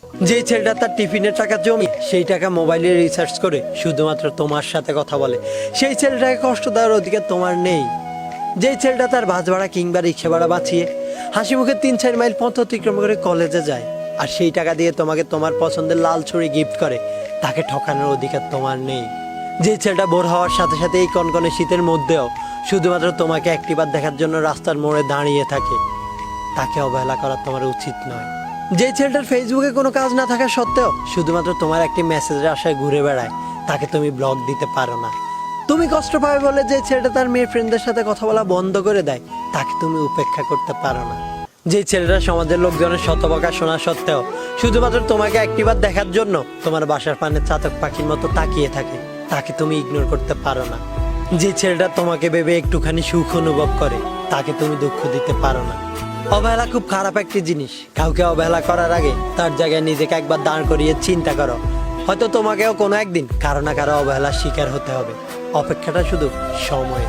যে ছেলেটা তার টিফিনের টাকা জমি সেই টাকা মোবাইলে রিচার্জ করে শুধুমাত্র তোমার সাথে কথা বলে, সেই ছেলেটাকে কষ্ট দেওয়ার অধিকার তোমার নেই। যেই ছেলেটা তার বাস ভাড়া কিংবা রিক্সা ভাড়া বাঁচিয়ে হাসি মুখে 3-4 মাইল পথ অতিক্রম করে কলেজে যায়, আর সেই টাকা দিয়ে তোমাকে তোমার পছন্দের লাল ছুরি গিফট করে, তাকে ঠকানোর অধিকার তোমার নেই। যে ছেলেটা ভোর হওয়ার সাথে সাথে এই কনকনে শীতের মধ্যেও শুধুমাত্র তোমাকে একটিবার দেখার জন্য রাস্তার মোড়ে দাঁড়িয়ে থাকে, তাকে অবহেলা করা তোমার উচিত নয়। যে ছেলেটার ফেসবুকে কোনো কাজ না থাকা সত্ত্বেও শুধুমাত্র তোমার একটি মেসেজের আশায় ঘুরে বেড়ায়, তাকে তুমি ব্লক দিতে পারো না। তুমি কষ্ট পাবে বলে যে ছেলেটা তার মেয়ের ফ্রেন্ডদের সাথে কথা বলা বন্ধ করে দেয়, তাকে তুমি উপেক্ষা করতে পারো না। যে ছেলেটা সমাজের লোকজনের শতবকা শোনা সত্ত্বেও শুধুমাত্র তোমাকে একটিবার দেখার জন্য তোমার বাসার পানে চাতক পাখির মতো তাকিয়ে থাকে, তাকে তুমি ইগনোর করতে পারো না। যে ছেলেটা তোমাকে ভেবে একটুখানি সুখ অনুভব করে, তাকে তুমি দুঃখ দিতে পারো না। অবহেলা খুব খারাপ একটি জিনিস। কাউকে অবহেলা করার আগে তার জায়গায় নিজেকে একবার দাঁড় করিয়ে চিন্তা করো, হয়তো তোমাকেও কোনো একদিন কারো না কারো অবহেলার শিকার হতে হবে। অপেক্ষাটা শুধু সময়।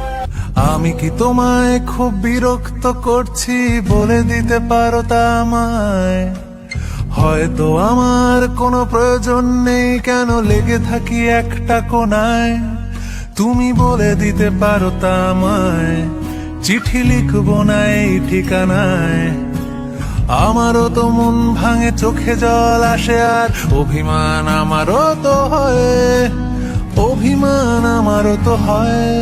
আমি কি তোমায় খুব বিরক্ত করছি বলে দিতে পারো তা আমায়? হয়তো আমার কোনো প্রয়োজন নেই, কেন লেগে থাকি একটা কোনায়? তুমি বলে দিতে পারো তা আমায়, চিঠি লিখবো না এই ঠিকানায়। আমারও তো মন ভাঙে, চোখে জল আসে, আর অভিমান আমারও তো হয়, অভিমান আমারও তো হয়।